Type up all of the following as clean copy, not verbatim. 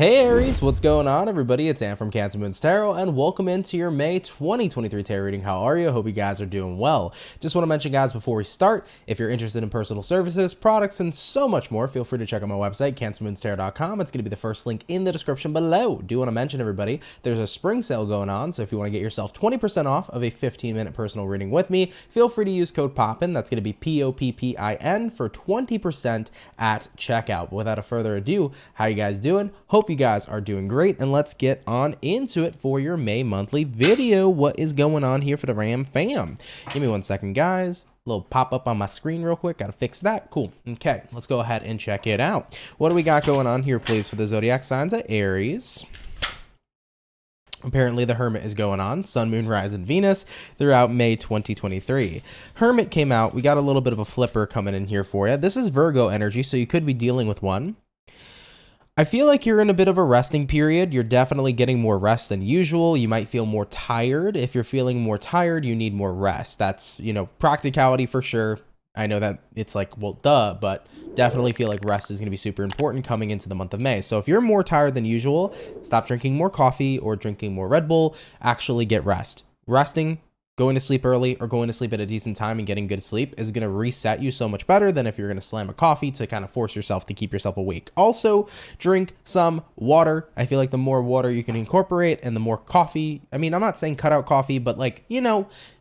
Hey Aries, what's going on everybody? It's Ann from CancerMoonsTarot and welcome into your May 2023 tarot reading. How are you? Hope you guys are doing well. Just want to mention guys before we start, if you're interested in personal services, products, and so much more, feel free to check out my website, CancerMoonsTarot.com. It's going to be the first link in the description below. Do want to mention everybody, there's a spring sale going on, so if you want to get yourself 20% off of a 15-minute personal reading with me, feel free to use code POPPIN. That's going to be POPPIN for 20% at checkout. But without a further ado, how you guys doing? Hope you guys are doing great, and let's get on into it for your May monthly video. What is going on here for the Ram fam? Give me 1 second, guys. A little pop up on my screen real quick. Gotta fix that. Cool. Okay, let's go ahead and check it out. What do we got going on here, please, for the zodiac signs of Aries? Apparently the Hermit is going on, Sun, Moon, Rise, and Venus throughout May 2023. Hermit came out. We got a little bit of a flipper coming in here for you. This is Virgo energy, so you could be dealing with one. I feel like you're in a bit of a resting period. You're definitely getting more rest than usual. You might feel more tired. If you're feeling more tired, you need more rest. That's, practicality for sure. I know that it's like, well, duh, but definitely feel like rest is going to be super important coming into the month of May. So if you're more tired than usual, stop drinking more coffee or drinking more Red Bull. Actually get rest. Resting, going to sleep early or going to sleep at a decent time and getting good sleep is going to reset you so much better than if you're going to slam a coffee to kind of force yourself to keep yourself awake. Also, drink some water. I feel like the more water you can incorporate and the more coffee. I mean, I'm not saying cut out coffee, but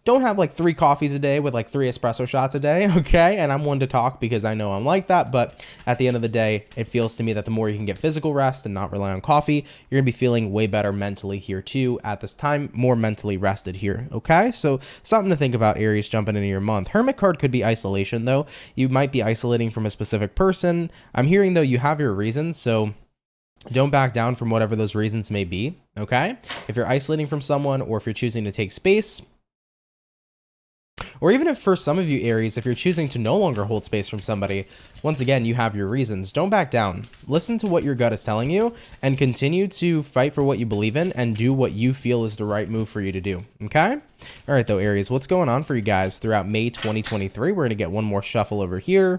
don't have like 3 coffees a day with like 3 espresso shots a day, okay? And I'm one to talk because I know I'm like that, but at the end of the day, it feels to me that the more you can get physical rest and not rely on coffee, you're gonna be feeling way better mentally here too at this time, more mentally rested here, okay? So something to think about, Aries, jumping into your month. Hermit card could be isolation though. You might be isolating from a specific person. I'm hearing though you have your reasons, so don't back down from whatever those reasons may be, okay? If you're isolating from someone or if you're choosing to take space, or even if for some of you Aries, if you're choosing to no longer hold space from somebody, once again, you have your reasons. Don't back down. Listen to what your gut is telling you and continue to fight for what you believe in and do what you feel is the right move for you to do, okay? All right, though, Aries, what's going on for you guys throughout May 2023? We're going to get one more shuffle over here.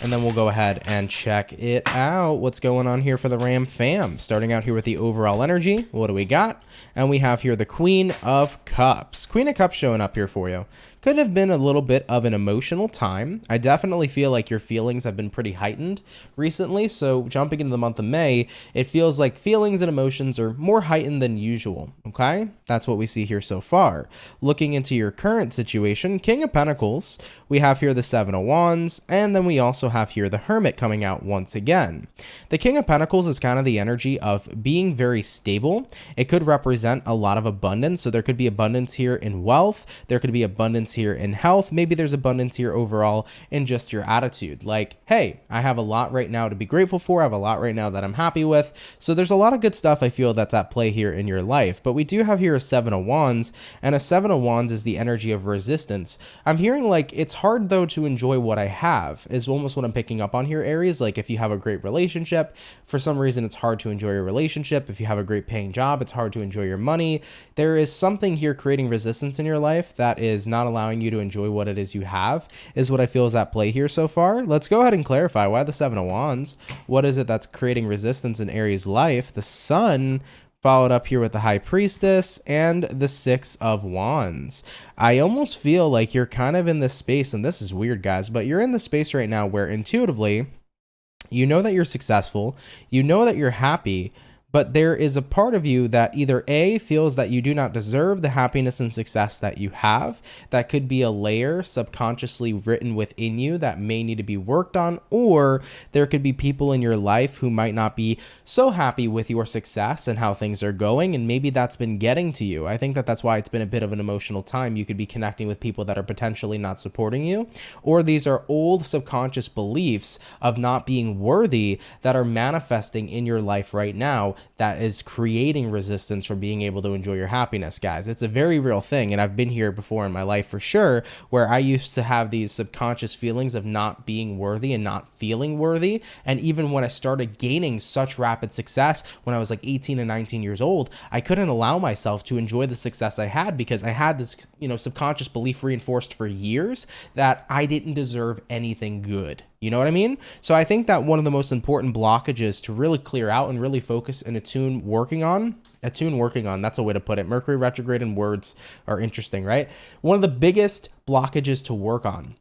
And then we'll go ahead and check it out. What's going on here for the Ram fam? Starting out here with the overall energy. What do we got? And we have here the Queen of Cups. Queen of Cups showing up here for you. Could have been a little bit of an emotional time. I definitely feel like your feelings have been pretty heightened recently. So jumping into the month of May, it feels like feelings and emotions are more heightened than usual. Okay? That's what we see here so far. Looking into your current situation, King of Pentacles, we have here the Seven of Wands, and then we also have here the Hermit coming out once again. The King of Pentacles is kind of the energy of being very stable. It could represent a lot of abundance. So there could be abundance here in wealth. There could be abundance here in health. Maybe there's abundance here overall in just your attitude. Like, hey, I have a lot right now to be grateful for. I have a lot right now that I'm happy with. So there's a lot of good stuff I feel that's at play here in your life. But we do have here a Seven of Wands, and a Seven of Wands is the energy of resistance. I'm hearing like it's hard though to enjoy what I have is almost what I'm picking up on here, Aries. Like if you have a great relationship, for some reason it's hard to enjoy your relationship. If you have a great paying job, it's hard to enjoy your money. There is something here creating resistance in your life that is not allowing you to enjoy what it is you have, is what I feel is at play here so far. Let's go ahead and clarify why the Seven of Wands. What is it that's creating resistance in Aries' life? The Sun, followed up here with the High Priestess and the Six of Wands. I almost feel like you're kind of in this space, and this is weird, guys, but you're in the space right now where intuitively, you know that you're successful, you know that you're happy, but there is a part of you that either A, feels that you do not deserve the happiness and success that you have. That could be a layer subconsciously written within you that may need to be worked on, or there could be people in your life who might not be so happy with your success and how things are going, and maybe that's been getting to you. I think that that's why it's been a bit of an emotional time. You could be connecting with people that are potentially not supporting you, or these are old subconscious beliefs of not being worthy that are manifesting in your life right now that is creating resistance from being able to enjoy your happiness, guys. It's a very real thing, and I've been here before in my life for sure, where I used to have these subconscious feelings of not being worthy and not feeling worthy, and even when I started gaining such rapid success when I was like 18 and 19 years old, I couldn't allow myself to enjoy the success I had because I had this, subconscious belief reinforced for years that I didn't deserve anything good. You know what I mean? So I think that one of the most important blockages to really clear out and really focus and attune working on, that's a way to put it. Mercury retrograde and words are interesting, right? One of the biggest blockages to work on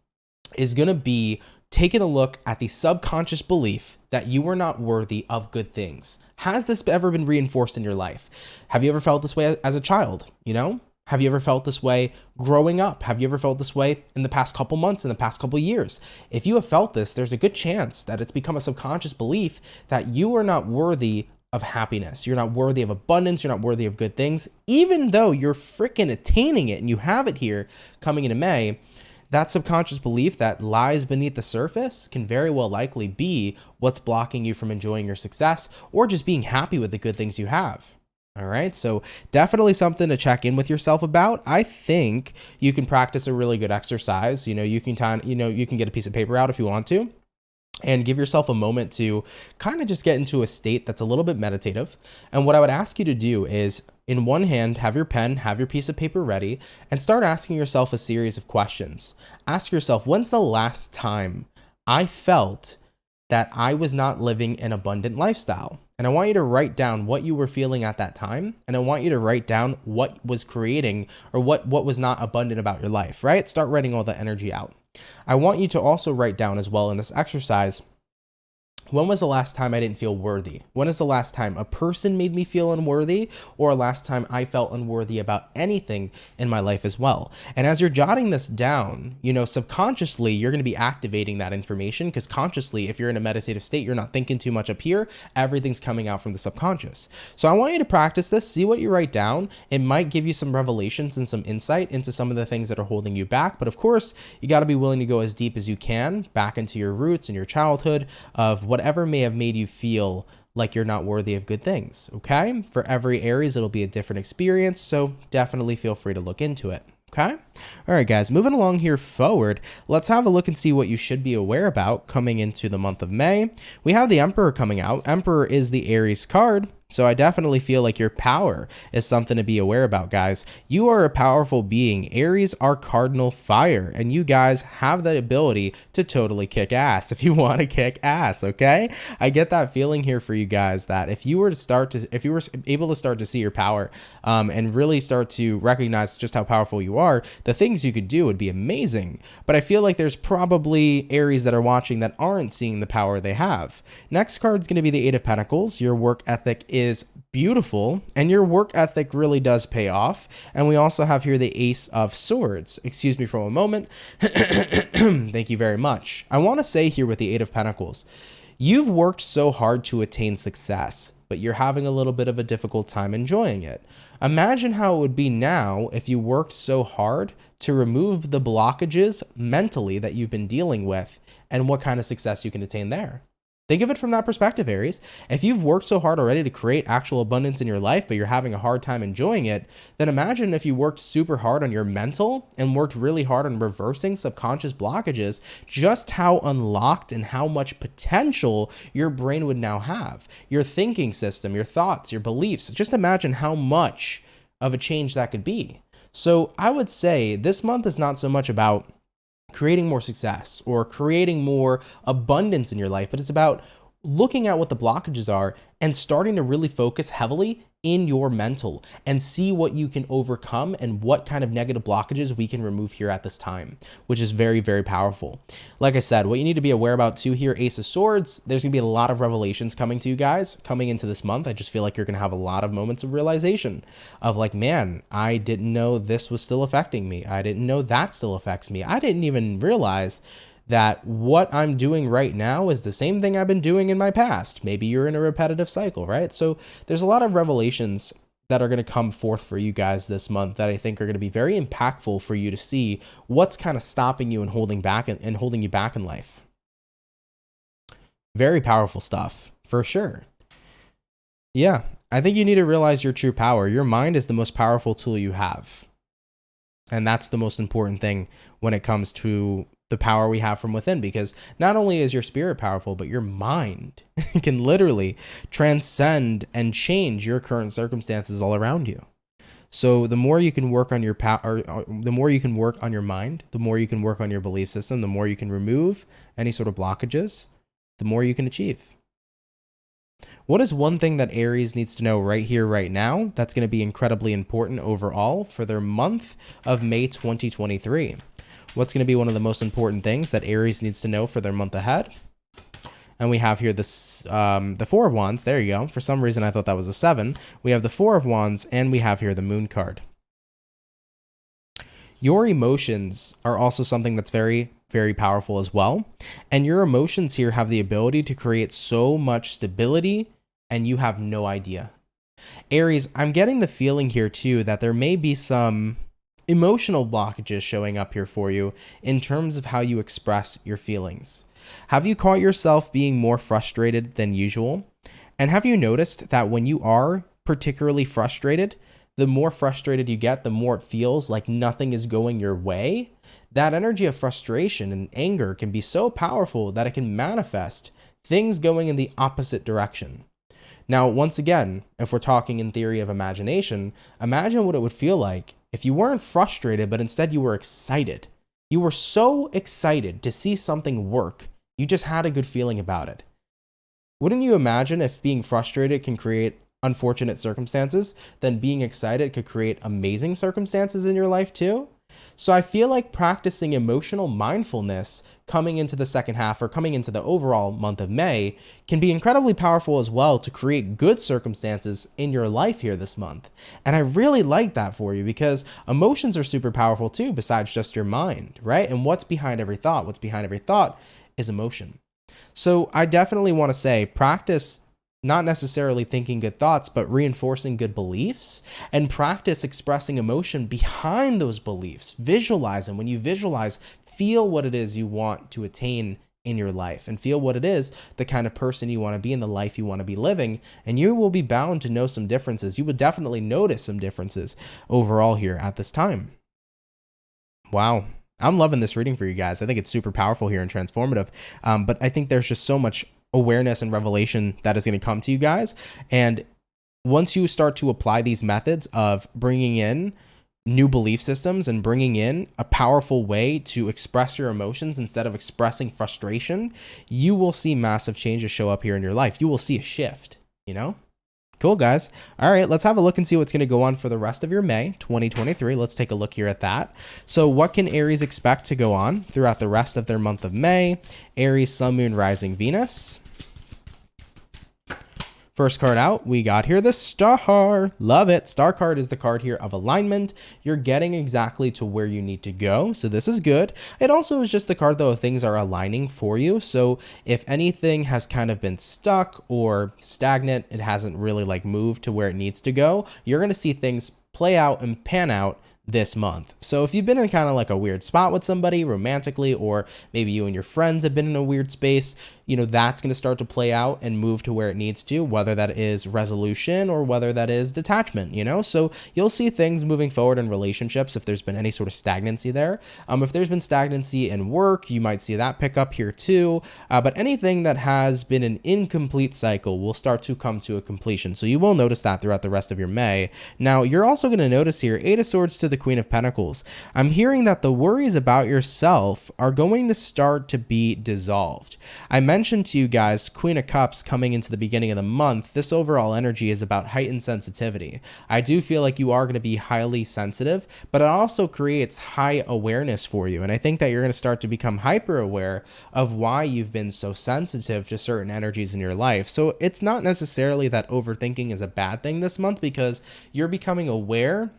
is going to be taking a look at the subconscious belief that you are not worthy of good things. Has this ever been reinforced in your life? Have you ever felt this way as a child? You know? Have you ever felt this way growing up? Have you ever felt this way in the past couple months, in the past couple years? If you have felt this, there's a good chance that it's become a subconscious belief that you are not worthy of happiness. You're not worthy of abundance. You're not worthy of good things, even though you're freaking attaining it and you have it here coming into May. That subconscious belief that lies beneath the surface can very well likely be what's blocking you from enjoying your success or just being happy with the good things you have. All right, so definitely something to check in with yourself about. I think you can practice a really good exercise. You can get a piece of paper out if you want to, and give yourself a moment to kind of just get into a state that's a little bit meditative. And what I would ask you to do is, in one hand, have your pen, have your piece of paper ready, and start asking yourself a series of questions. Ask yourself, when's the last time I felt that I was not living an abundant lifestyle? And I want you to write down what you were feeling at that time. And I want you to write down what was creating or what was not abundant about your life, right? Start writing all the energy out. I want you to also write down as well in this exercise, when was the last time I didn't feel worthy? When is the last time a person made me feel unworthy, or last time I felt unworthy about anything in my life as well? And as you're jotting this down, subconsciously, you're going to be activating that information, because consciously, if you're in a meditative state, you're not thinking too much up here. Everything's coming out from the subconscious. So I want you to practice this, see what you write down. It might give you some revelations and some insight into some of the things that are holding you back. But of course, you got to be willing to go as deep as you can back into your roots and your childhood of whatever may have made you feel like you're not worthy of good things, okay? For every Aries, it'll be a different experience, so definitely feel free to look into it, okay? All right, guys, moving along here forward, let's have a look and see what you should be aware about coming into the month of May. We have the Emperor coming out. Emperor is the Aries card, so I definitely feel like your power is something to be aware about, guys. You are a powerful being. Aries are cardinal fire, and you guys have the ability to totally kick ass if you want to kick ass, okay? I get that feeling here for you guys that if you were able to start to see your power and really start to recognize just how powerful you are, the things you could do would be amazing. But I feel like there's probably Aries that are watching that aren't seeing the power they have. Next card is going to be the Eight of Pentacles. Your work ethic is beautiful, and your work ethic really does pay off. And we also have here the Ace of Swords. Excuse me for a moment. Thank you very much. I want to say here with the Eight of Pentacles, you've worked so hard to attain success, but you're having a little bit of a difficult time enjoying it. Imagine how it would be now if you worked so hard to remove the blockages mentally that you've been dealing with, and what kind of success you can attain there. Think of it from that perspective, Aries. If you've worked so hard already to create actual abundance in your life, but you're having a hard time enjoying it, then imagine if you worked super hard on your mental and worked really hard on reversing subconscious blockages, just how unlocked and how much potential your brain would now have. Your thinking system, your thoughts, your beliefs. Just imagine how much of a change that could be. So I would say this month is not so much about creating more success or creating more abundance in your life, but it's about looking at what the blockages are and starting to really focus heavily in your mental and see what you can overcome and what kind of negative blockages we can remove here at this time, which is very, very powerful. Like I said, what you need to be aware about too here, Ace of Swords, there's gonna be a lot of revelations coming to you guys coming into this month. I just feel like you're gonna have a lot of moments of realization of like, man, I didn't know this was still affecting me. I didn't know that still affects me. I didn't even realize that what I'm doing right now is the same thing I've been doing in my past. Maybe you're in a repetitive cycle, right? So there's a lot of revelations that are going to come forth for you guys this month that I think are going to be very impactful for you to see what's kind of stopping you and holding you back in life. Very powerful stuff, for sure. Yeah, I think you need to realize your true power. Your mind is the most powerful tool you have. And that's the most important thing when it comes to the power we have from within, because not only is your spirit powerful, but your mind can literally transcend and change your current circumstances all around you. So the more you can work on your the more you can work on your mind, the more you can work on your belief system, the more you can remove any sort of blockages, the more you can achieve. What is one thing that Aries needs to know right here, right now, that's going to be incredibly important overall for their month of May 2023? What's going to be one of the most important things that Aries needs to know for their month ahead? And we have here this, the Four of Wands. There you go. For some reason, I thought that was a 7. We have the Four of Wands, and we have here the Moon card. Your emotions are also something that's very, very powerful as well. And your emotions here have the ability to create so much stability, and you have no idea. Aries, I'm getting the feeling here too that there may be some emotional blockages showing up here for you in terms of how you express your feelings. Have you caught yourself being more frustrated than usual? And have you noticed that when you are particularly frustrated, the more frustrated you get, the more it feels like nothing is going your way? That energy of frustration and anger can be so powerful that it can manifest things going in the opposite direction. Now, once again, if we're talking in theory of imagination, imagine what it would feel like if you weren't frustrated, but instead you were excited. You were so excited to see something work. You just had a good feeling about it. Wouldn't you imagine if being frustrated can create unfortunate circumstances, then being excited could create amazing circumstances in your life too? So I feel like practicing emotional mindfulness coming into the second half or coming into the overall month of May can be incredibly powerful as well to create good circumstances in your life here this month. And I really like that for you because emotions are super powerful too, besides just your mind, right? And what's behind every thought? What's behind every thought is emotion. So I definitely want to say practice not necessarily thinking good thoughts, but reinforcing good beliefs, and practice expressing emotion behind those beliefs. Visualize them. When you visualize, feel what it is you want to attain in your life and feel what it is, the kind of person you want to be in the life you want to be living. And you will be bound to know some differences. You would definitely notice some differences overall here at this time. Wow. I'm loving this reading for you guys. I think it's super powerful here and transformative. But I think there's just so much awareness and revelation that is going to come to you guys. And once you start to apply these methods of bringing in new belief systems and bringing in a powerful way to express your emotions instead of expressing frustration, you will see massive changes show up here in your life. You will see a shift, you know? Cool, guys. All right, let's have a look and see what's going to go on for the rest of your May 2023. Let's take a look here at that. So what can Aries expect to go on throughout the rest of their month of May? Aries, Sun, Moon, Rising, Venus. First card out, we got here the Star. Love it. Star card is the card here of alignment. You're getting exactly to where you need to go. So this is good. It also is just the card, though, of things are aligning for you. So if anything has kind of been stuck or stagnant, it hasn't really like moved to where it needs to go, you're going to see things play out and pan out this month. So if you've been in kind of like a weird spot with somebody romantically, or maybe you and your friends have been in a weird space, you know, that's going to start to play out and move to where it needs to, whether that is resolution or whether that is detachment, you know? So you'll see things moving forward in relationships if there's been any sort of stagnancy there. If there's been stagnancy in work, you might see that pick up here too. But anything that has been an incomplete cycle will start to come to a completion. So you will notice that throughout the rest of your May. Now, you're also going to notice here, 8 of Swords to the Queen of Pentacles. I'm hearing that the worries about yourself are going to start to be dissolved. I mentioned to you guys, Queen of Cups coming into the beginning of the month, this overall energy is about heightened sensitivity. I do feel like you are going to be highly sensitive, but it also creates high awareness for you. And I think that you're going to start to become hyper aware of why you've been so sensitive to certain energies in your life. So it's not necessarily that overthinking is a bad thing this month, because you're becoming aware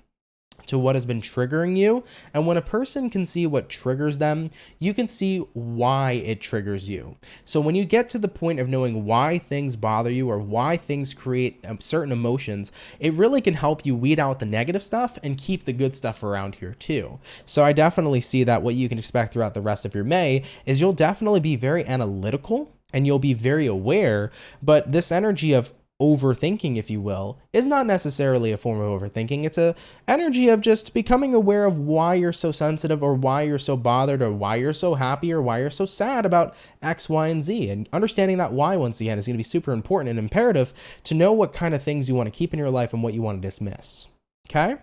to what has been triggering you. And when a person can see what triggers them, you can see why it triggers you. So when you get to the point of knowing why things bother you or why things create certain emotions, it really can help you weed out the negative stuff and keep the good stuff around here too. So I definitely see that what you can expect throughout the rest of your May is you'll definitely be very analytical and you'll be very aware, but this energy of overthinking, if you will, is not necessarily a form of overthinking. It's a energy of just becoming aware of why you're so sensitive, or why you're so bothered, or why you're so happy, or why you're so sad about X, Y, and Z. And understanding that why, once again, is going to be super important and imperative to know what kind of things you want to keep in your life and what you want to dismiss. Okay?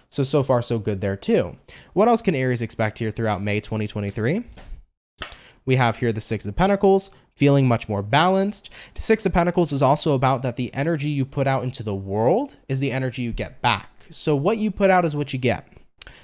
So far, so good there too. What else can Aries expect here throughout May 2023? We have here the Six of Pentacles, feeling much more balanced. The Six of Pentacles is also about that the energy you put out into the world is the energy you get back. So what you put out is what you get.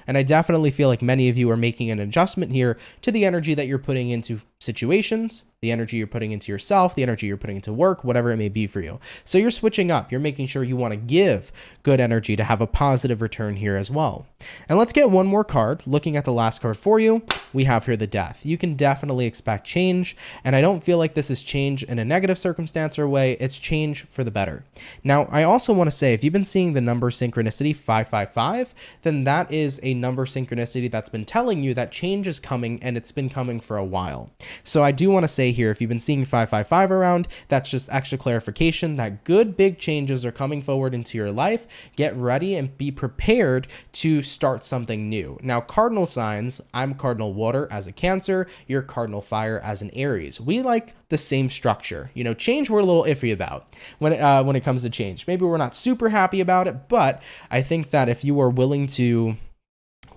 And I definitely feel like many of you are making an adjustment here to the energy that you're putting into situations, the energy you're putting into yourself, the energy you're putting into work, whatever it may be for you. So you're switching up. You're making sure you want to give good energy to have a positive return here as well. And let's get one more card. Looking at the last card for you, we have here the Death. You can definitely expect change, and I don't feel like this is change in a negative circumstance or way. It's change for the better. Now, I also want to say, if you've been seeing the number synchronicity 555, then that is a number synchronicity that's been telling you that change is coming, and it's been coming for a while. So I do want to say here, if you've been seeing 555 around, that's just extra clarification that good big changes are coming forward into your life. Get ready and be prepared to start something new. Now, cardinal signs, I'm cardinal water as a Cancer, you're cardinal fire as an Aries. We like the same structure. You know, change we're a little iffy about when it comes to change. Maybe we're not super happy about it, but I think that if you are willing to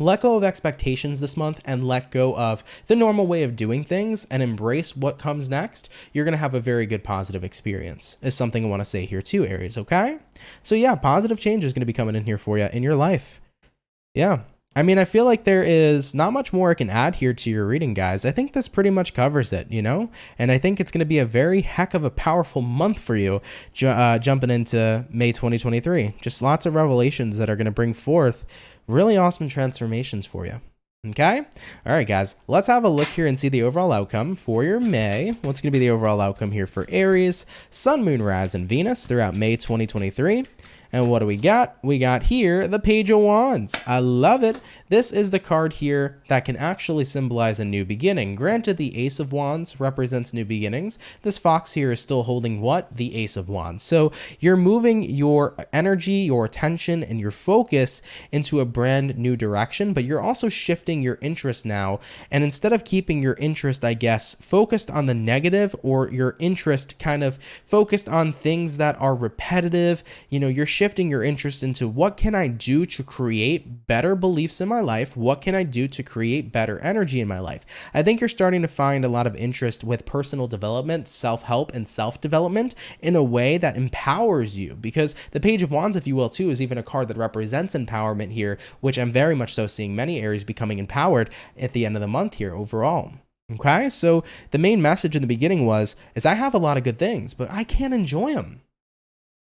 let go of expectations this month and let go of the normal way of doing things and embrace what comes next, you're going to have a very good positive experience, is something I want to say here too, Aries, okay? So yeah, positive change is going to be coming in here for you in your life. Yeah. I mean, I feel like there is not much more I can add here to your reading, guys. I think this pretty much covers it, you know? And I think it's going to be a very heck of a powerful month for you jumping into May 2023. Just lots of revelations that are going to bring forth really awesome transformations for you. Okay? All right, guys. Let's have a look here and see the overall outcome for your May. What's going to be the overall outcome here for Aries, Sun, Moon, Rise, and Venus throughout May 2023? And what do we got? We got here the Page of Wands. I love it. This is the card here that can actually symbolize a new beginning. Granted, the Ace of Wands represents new beginnings. This fox here is still holding what? The Ace of Wands. So you're moving your energy, your attention, and your focus into a brand new direction, but you're also shifting your interest now. And instead of keeping your interest, I guess, focused on the negative, or your interest kind of focused on things that are repetitive, you know, you're shifting your interest into what can I do to create better beliefs in my life? What can I do to create better energy in my life? I think you're starting to find a lot of interest with personal development, self-help, and self-development in a way that empowers you, because the Page of Wands, if you will, too, is even a card that represents empowerment here, which I'm very much so seeing many Aries becoming empowered at the end of the month here overall. Okay, so the main message in the beginning is I have a lot of good things, but I can't enjoy them,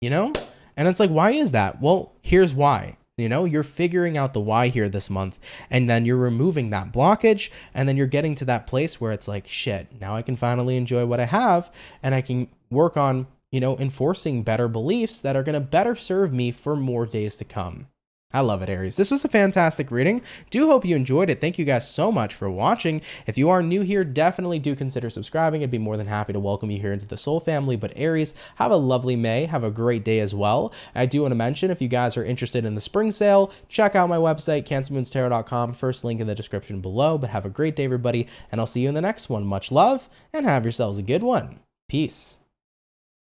you know? And it's like, why is that? Well, here's why. You know, you're figuring out the why here this month, and then you're removing that blockage, and then you're getting to that place where it's like, shit, now I can finally enjoy what I have, and I can work on, you know, enforcing better beliefs that are going to better serve me for more days to come. I love it, Aries. This was a fantastic reading. Do hope you enjoyed it. Thank you guys so much for watching. If you are new here, definitely do consider subscribing. I'd be more than happy to welcome you here into the Soul family. But Aries, have a lovely May. Have a great day as well. I do want to mention, if you guys are interested in the spring sale, check out my website, CancerMoonsTarot.com. First link in the description below. But have a great day, everybody, and I'll see you in the next one. Much love, and have yourselves a good one. Peace.